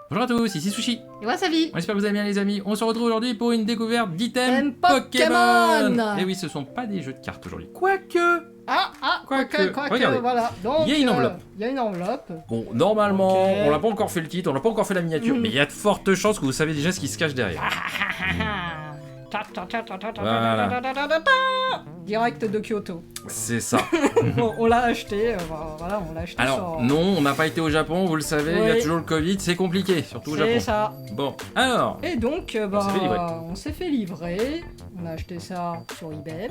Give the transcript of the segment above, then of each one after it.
Bonjour à tous, ici Sushi. Et Wasabi. On espère que vous allez bien les amis. On se retrouve aujourd'hui pour une découverte d'items Pokémon. Pokémon. Et oui, ce sont pas des jeux de cartes aujourd'hui. Quoique. Quoique, regardez. voilà. Donc, Il y a une enveloppe. Il y a une enveloppe. Bon, normalement, Ok. on n'a pas encore fait le titre, on n'a pas encore fait la miniature, mais il y a de fortes chances que vous savez déjà ce qui se cache derrière. Voilà. Direct de Kyoto. C'est ça. On l'a acheté, voilà, on l'a acheté Alors, sur... non, on n'a pas été au Japon, vous le savez, il y a Oui. toujours le Covid, c'est compliqué, surtout au Japon. C'est ça. Bon, alors, Et donc, s'est fait livrer. on s'est fait livrer. On a acheté ça sur eBay.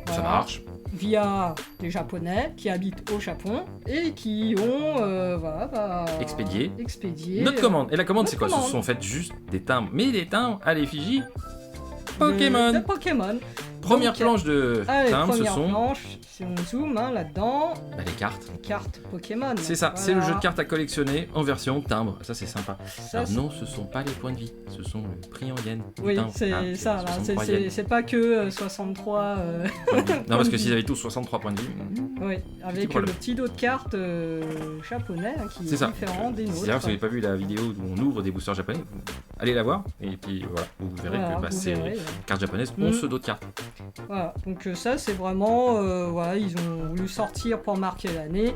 ça Voilà. marche. Via des Japonais qui habitent au Japon et qui ont Expédié. expédié Notre commande. Et la commande, notre c'est quoi? Ce commande. sont en fait juste des timbres, mais des timbres à l'effigie de Pokémon. Pokémon. Première Donc, planche de Allez, timbres, ce première sont planche, si on zoome là-dedans, bah, les cartes. les cartes Pokémon. C'est ça, Voilà. c'est le jeu de cartes à collectionner en version timbre. Ça, c'est sympa. Ça, Alors c'est- non, ce sont pas les points de vie, ce sont le prix en yens. du Oui, timbre. c'est Ah, ça, là. 63 yens. C'est pas que 63. Non, parce que s'ils avaient tous 63 points de vie, Oui, avec problème. le petit dos de cartes japonais hein, qui c'est est ça. différent des C'est nôtres. là, si vous n'avez pas vu la vidéo où on ouvre des boosters japonais, allez la voir, et puis voilà, vous verrez Voilà, que bah, vous ces verrez, cartes japonaises ont Mhm. ce dos de cartes. Voilà, donc ça c'est vraiment, voilà, ils ont voulu sortir pour marquer l'année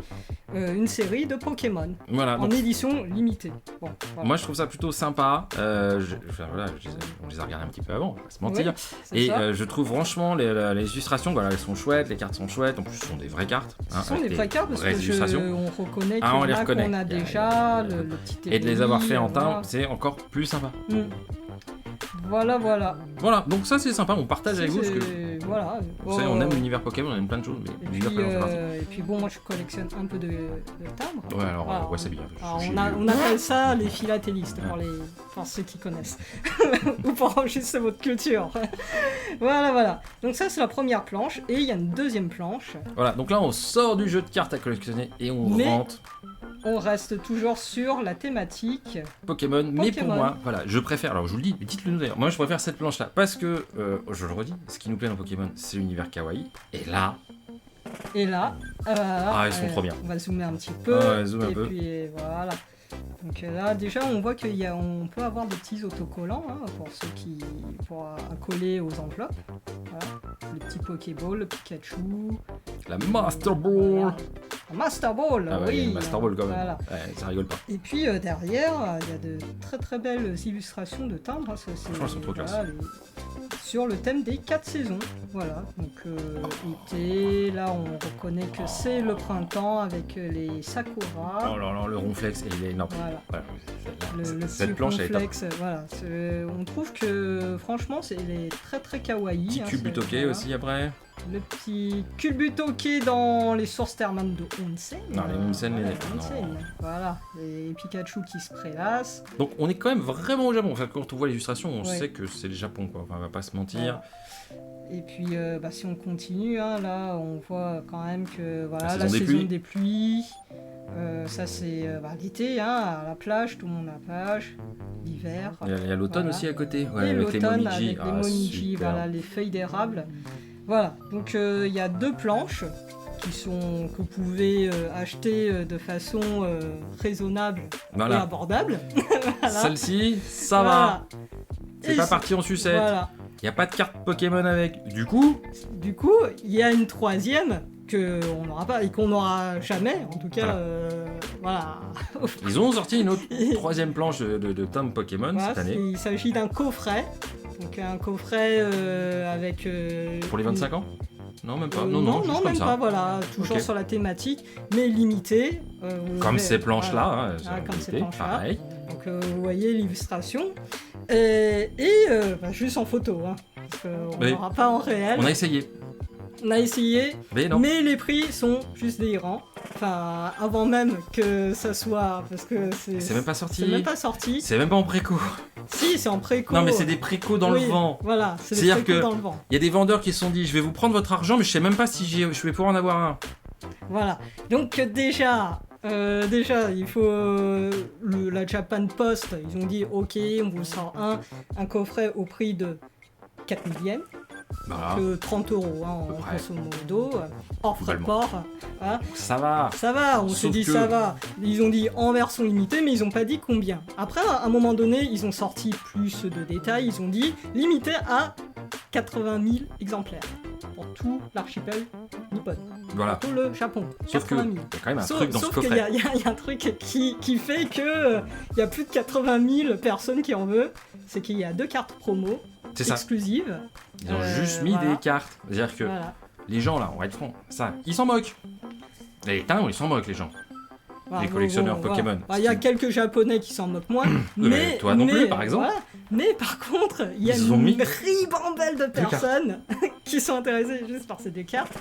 une série de Pokémon Voilà, en donc édition limitée. Bon, voilà. moi je trouve ça plutôt sympa. Voilà, on les a regardés un petit peu avant, on va pas se mentir. Oui, c'est Et ça. je trouve franchement les illustrations, voilà, elles sont chouettes, les cartes sont chouettes, en plus ce sont des vraies cartes. Ce sont avec des vraies cartes parce vraies que illustrations. on reconnaît Ah, on qu'il les y en a reconnaît. qu'on a Il y a- déjà, le petit Et de les avoir fait en voilà. timbre, c'est encore plus sympa. Mm. Voilà, voilà. Voilà, donc ça c'est sympa, on partage avec vous parce que Voilà. vous savez, on aime l'univers Pokémon, on aime plein de choses, mais Et puis, l'univers Pokémon, c'est parti. et puis bon, moi je collectionne un peu de timbres. Ouais, alors, Voilà. Wasabi. Alors, j'ai on appelle ça les philatélistes pour ceux qui connaissent. Ou pour enregistrer votre culture. Voilà. Donc ça c'est la première planche et il y a une deuxième planche. Voilà, donc là on sort du jeu de cartes à collectionner et on Mais- rentre On reste toujours sur la thématique. Pokémon, mais pour Pokémon. moi, voilà, je préfère, alors je vous le dis, mais dites-le nous d'ailleurs, moi je préfère cette planche-là, parce que, je le redis, ce qui nous plaît dans Pokémon, c'est l'univers kawaii, et là, Et là, ils sont trop bien. On va zoomer un petit peu. Ah ouais, zoom un et peu. puis voilà. Donc là déjà on voit on peut avoir des petits autocollants hein, pour coller aux enveloppes. Voilà. Les petits Pokéball, le Pikachu. la Master Ball. Un Master Ball, Ah ouais, oui. il y a une Master Ball quand même. Voilà. Ouais, ça rigole pas. Et puis derrière, il y a de très très belles illustrations de timbres. Hein, ça, Franchement, elles sont trop classe. sur le thème des 4 saisons. Voilà. Donc été, là on reconnaît que c'est le printemps avec les Sakura. Oh là là, le ronflex, il est énorme. Voilà. Voilà, Le cette petit planche, elle est top. complexe, voilà. On trouve que franchement, elle est très très kawaii. Petit hein, Cubutoke voilà. aussi après. Le petit Cubutoke dans les sources thermales de Onsen. Non, les Onsen, voilà, les- Onsen. non. Voilà, les Pikachu qui se prélassent. Donc on est quand même vraiment au Japon. Enfin, quand on voit l'illustration, on Ouais. sait que c'est le Japon, quoi. Enfin, on va pas se mentir. Voilà. Et puis, si on continue, hein, là, on voit quand même que voilà, La la saison des saison pluies. des pluies. Ça, c'est l'été, hein, à la plage, tout le monde à la plage. L'hiver. Il y a l'automne Voilà. aussi à côté. Ouais, Et avec les l'automne momiji. avec les Ah, momiji, super. voilà, les feuilles d'érable. Voilà, donc il y a 2 planches que vous pouvez acheter de façon raisonnable et Voilà. abordable. Voilà. Celle-ci, ça Voilà. va. C'est Et pas parti en sucette. Voilà. Il y a pas de carte Pokémon avec. Du coup, Du coup, il y a une troisième qu'on n'aura pas et qu'on n'aura jamais, en tout cas, voilà. ils ont sorti une autre troisième planche de timbre Pokémon Voilà, cette année. il s'agit d'un coffret. Donc un coffret avec... Pour les 25 ans Non, même pas. non, juste comme même ça. pas, voilà, toujours Ok. sur la thématique, mais limité. Comme ces planches-là, voilà. hein, Voilà, comme ces limité, planches-là. pareil. Donc vous voyez l'illustration. Juste en photo, hein, parce qu'on Oui. n'aura pas en réel. On a essayé. On a essayé, Mais non. mais les prix sont juste délirants. Enfin, avant même que ça soit... Parce que C'est même pas sorti. C'est même pas sorti. C'est même pas en préco. Si, c'est en préco. Non, mais c'est des précos dans Oui, le vent. Voilà, c'est des C'est-à-dire précos que- dans le vent. Il y a des vendeurs qui se sont dit je vais vous prendre votre argent, mais je sais même pas si je vais pouvoir en avoir un. Voilà. Donc déjà, il faut la Japan Post. Ils ont dit ok, on vous sort un coffret au prix de 4000 yens. Voilà. Donc 30 euros, hein, peu en près. grosso modo, hors frais de Globalement. port. Voilà. Ça va. Ça va, on s'est Sauf dit que- ça va. Ils ont dit en version limitée, mais ils ont pas dit combien. Après, à un moment donné, ils ont sorti plus de détails. Ils ont dit limité à 80 000 exemplaires pour tout l'archipel nippon, Voilà. tout le Japon. Sauf que 80 il 000. y a quand même un truc dans ce Sauf qu'il coffret. y a un truc qui fait que il y a plus de 80 000 personnes qui en veulent. C'est qu'il y a 2 cartes promo C'est ça. exclusives. Ils ont juste mis voilà. des cartes. C'est-à-dire que Voilà. les gens là, on va être franc, ça, ils s'en moquent. Les timbres, ils s'en moquent les gens. Voilà, Les collectionneurs voilà. Pokémon. Bah, il y a quelques japonais qui s'en moquent moins, mais toi non plus, par exemple. voilà. Mais par contre, il y a Ils ont mis une ribambelle de cartes. personnes qui sont intéressées juste par ces 2 cartes,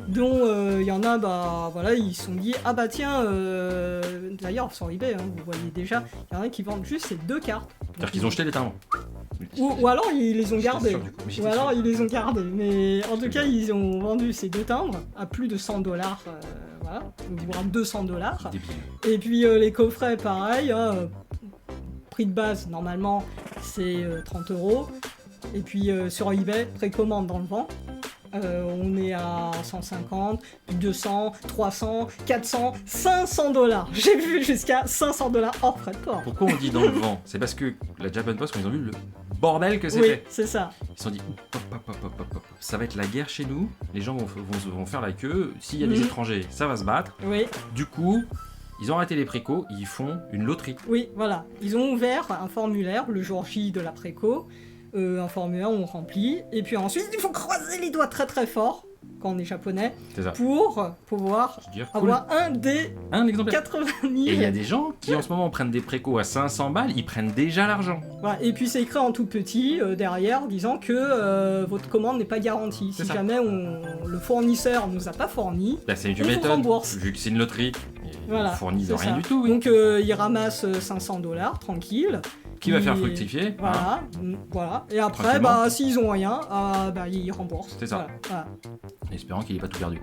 dont il y en a, bah voilà, ils se sont dit ah bah tiens, d'ailleurs sur eBay, hein, vous voyez déjà, il y en a qui vendent juste ces 2 cartes. C'est-à-dire qu'ils ont jeté les timbres. Ou alors ils les ont J'étais gardés. sûr, du coup, mais j'étais Ou alors sûr. ils les ont gardés. Mais en tout cas, ils ont vendu ces 2 timbres à plus de 100 $, voilà, voire 200 $. Débile. Et puis les coffrets, pareil, hein, prix de base, normalement, c'est 30 €. Et puis sur eBay, précommande dans le vent, on est à 150, 200, 300, 400, 500 $. J'ai vu jusqu'à 500 $ hors frais de port. Pourquoi on dit dans le vent? C'est parce que la Japan Post, quand ils ont vu le bordel que Oui, c'était, c'est ça. ils se sont dit hop, ça va être la guerre chez nous, les gens vont faire la queue, s'il y a des Mhm. étrangers, ça va se battre. Oui, Du coup, ils ont arrêté les précos, ils font une loterie. oui, voilà. Ils ont ouvert un formulaire le jour J de la préco. Un formulaire où on remplit. Et puis ensuite, il faut croiser les doigts très très fort, quand on est japonais, C'est ça. pour pouvoir Je veux dire, cool. avoir un des Un exemplaire. 80 Et il y a 000. des gens qui en ce moment prennent des précos à 500 balles, ils prennent déjà l'argent. Voilà. Et puis c'est écrit en tout petit derrière, disant que votre commande n'est pas garantie. C'est Si ça. jamais le fournisseur nous a pas fourni, Bah, c'est une On vous méthode, rembourse. vu que c'est une loterie. Voilà, Ils fournissent c'est rien ça. du tout. Oui. donc il ramasse 500 $ tranquille. Qui va faire Et- fructifier hein. Voilà, voilà. Et après, Tranquillement. bah s'ils ont rien, bah ils remboursent. C'est ça. Voilà. Espérant qu'il n'ait pas tout perdu.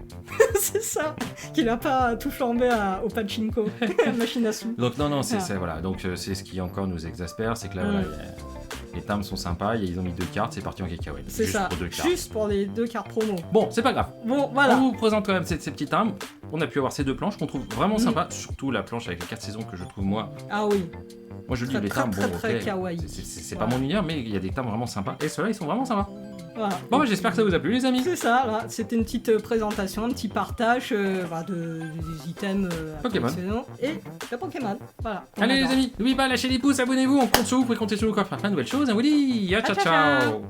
C'est ça, qu'il a pas tout flambé au pachinko, machine à sous. Donc non, c'est Ah. ça, voilà. Donc c'est ce qui encore nous exaspère, c'est que là, Mm. voilà, les timbres sont sympas, ils ont mis 2 cartes, c'est parti en cacahuète. C'est Juste ça, pour 2 cartes. juste pour les 2 cartes promo. Bon, c'est pas grave. Bon, voilà. On vous présente quand même ces petits timbres. On a pu avoir ces 2 planches qu'on trouve vraiment Mm. sympas, surtout la planche avec les 4 saisons que je trouve moi. Ah oui, Moi je dis très les très timbres, très bon, très ok, kawaii. c'est pas Voilà. mon univers, mais il y a des timbres vraiment sympas. Et ceux-là, ils sont vraiment sympas. Voilà. Bon, bah, j'espère que ça vous a plu, les amis. C'est ça, là. C'était une petite présentation, un petit partage des items à Pokémon. collectionner et de Pokémon. Voilà. qu'on Allez, les adore. amis, n'oubliez pas, lâchez les pouces, abonnez-vous, on compte sur vous, vous pouvez compter sur nous pour faire plein de nouvelles choses. On vous dit, ciao, ciao, ciao.